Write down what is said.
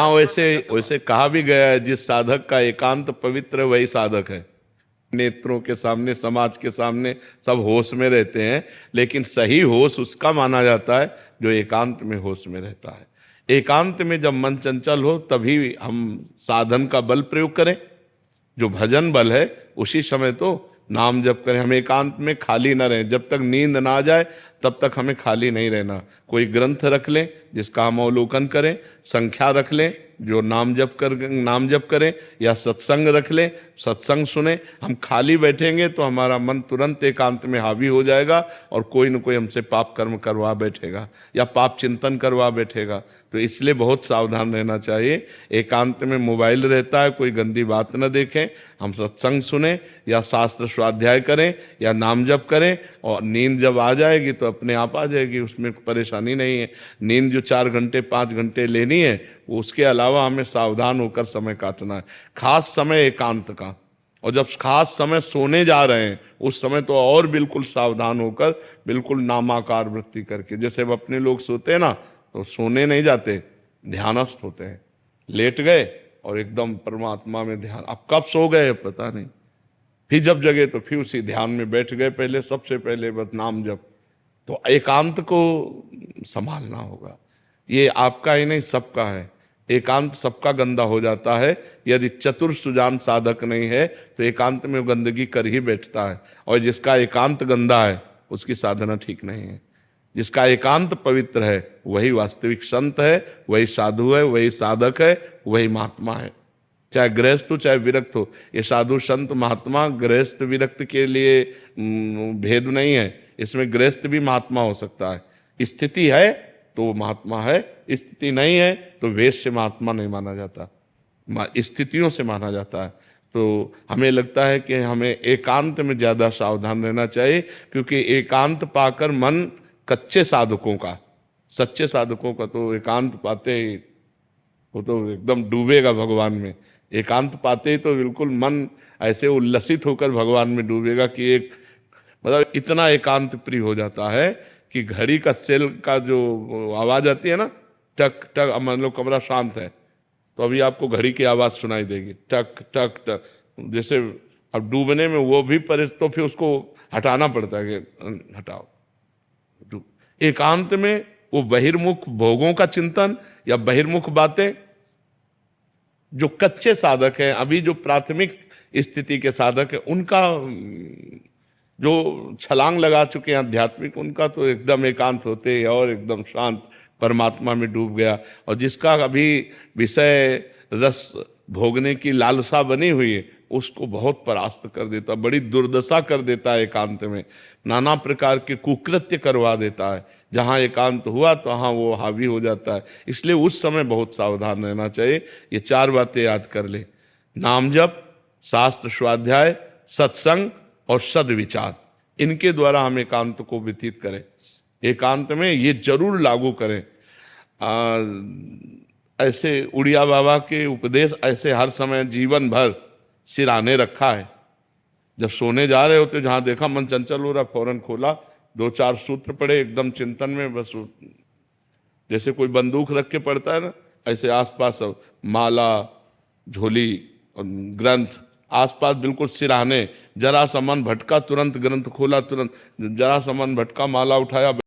हाँ, वैसे वैसे कहा भी गया है, जिस साधक का एकांत पवित्र है वही साधक है। नेत्रों के सामने, समाज के सामने सब होश में रहते हैं, लेकिन सही होश उसका माना जाता है जो एकांत में होश में रहता है। एकांत में जब मन चंचल हो तभी हम साधन का बल प्रयोग करें, जो भजन बल है उसी समय तो नाम जप करें। हम एकांत में खाली ना रहें, जब तक नींद ना आ जाए तब तक हमें खाली नहीं रहना। कोई ग्रंथ रख लें जिसका हम अवलोकन करें, संख्या रख लें जो नाम जप करें, या सत्संग रख लें, सत्संग सुने। हम खाली बैठेंगे तो हमारा मन तुरंत एकांत में हावी हो जाएगा और कोई न कोई हमसे पाप कर्म करवा बैठेगा या पाप चिंतन करवा बैठेगा। तो इसलिए बहुत सावधान रहना चाहिए। एकांत में मोबाइल रहता है, कोई गंदी बात न देखें, हम सत्संग सुने या शास्त्र स्वाध्याय करें या नाम जप करें, और नींद जब आ जाएगी तो अपने आप आ जाएगी, उसमें परेशानी नहीं है। नींद जो 4 घंटे 5 घंटे लेनी है, उसके अलावा हमें सावधान होकर समय काटना है। खास समय एकांत का, और जब खास समय सोने जा रहे हैं उस समय तो और बिल्कुल सावधान होकर, बिल्कुल नामाकार वृत्ति करके। जैसे अब अपने लोग सोते हैं ना, तो सोने नहीं जाते, ध्यानस्थ होते हैं। लेट गए और एकदम परमात्मा में ध्यान, अब कब सो गए पता नहीं, फिर जब जगे तो फिर उसी ध्यान में बैठ गए। पहले सबसे पहले बस नाम जप। तो एकांत को संभालना होगा, ये आपका ही नहीं सबका है। एकांत सबका गंदा हो जाता है यदि चतुर सुजान साधक नहीं है, तो एकांत में गंदगी कर ही बैठता है। और जिसका एकांत गंदा है उसकी साधना ठीक नहीं है। जिसका एकांत पवित्र है वही वास्तविक संत है, वही साधु है, वही साधक है, वही महात्मा है। चाहे गृहस्थ हो चाहे विरक्त हो, ये साधु संत महात्मा गृहस्थ विरक्त के लिए भेद नहीं है। इसमें गृहस्थ भी महात्मा हो सकता है। स्थिति है तो वो महात्मा है, स्थिति नहीं है तो वेश से महात्मा नहीं माना जाता, स्थितियों से माना जाता है। तो हमें लगता है कि हमें एकांत में ज़्यादा सावधान रहना चाहिए, क्योंकि एकांत पाकर मन कच्चे साधकों का, सच्चे साधकों का तो एकांत पाते ही वो तो एकदम डूबेगा भगवान में। एकांत पाते ही तो बिल्कुल मन ऐसे उल्लसित होकर भगवान में डूबेगा कि एक मतलब इतना एकांत प्रिय हो जाता है कि घड़ी का सेल का जो आवाज़ आती है ना, टक टक, मतलब कमरा शांत है तो अभी आपको घड़ी की आवाज़ सुनाई देगी, टक टक टक। जैसे अब डूबने में वो भी तो फिर उसको हटाना पड़ता है कि हटाओ। एकांत में वो बहिर्मुख भोगों का चिंतन या बहिर्मुख बातें, जो कच्चे साधक हैं, अभी जो प्राथमिक स्थिति के साधक हैं, उनका जो छलांग लगा चुके हैं आध्यात्मिक, उनका तो एकदम एकांत होते और एकदम शांत परमात्मा में डूब गया। और जिसका अभी विषय रस भोगने की लालसा बनी हुई है उसको बहुत परास्त कर देता, बड़ी दुर्दशा कर देता है एकांत में, नाना प्रकार के कुकृत्य करवा देता है। जहाँ एकांत हुआ तो वहाँ वो हावी हो जाता है। इसलिए उस समय बहुत सावधान रहना चाहिए। ये 4 बातें याद कर ले: नाम जप, शास्त्र स्वाध्याय, सत्संग और सद्विचार। इनके द्वारा हम एकांत को व्यतीत करें। एकांत में ये जरूर लागू करें। ऐसे उड़िया बाबा के उपदेश ऐसे हर समय जीवन भर सिराने रखा है। जब सोने जा रहे होते, जहाँ देखा मन चंचल हो रहा, फौरन खोला, 2-4 सूत्र पढ़े एकदम चिंतन में, बस जैसे कोई बंदूक रख के पढ़ता है ना, ऐसे आसपास सब माला, झोली और ग्रंथ आसपास बिल्कुल सिराने। जरा सा मन भटका तुरंत ग्रंथ खोला, तुरंत जरा सा मन भटका माला उठाया।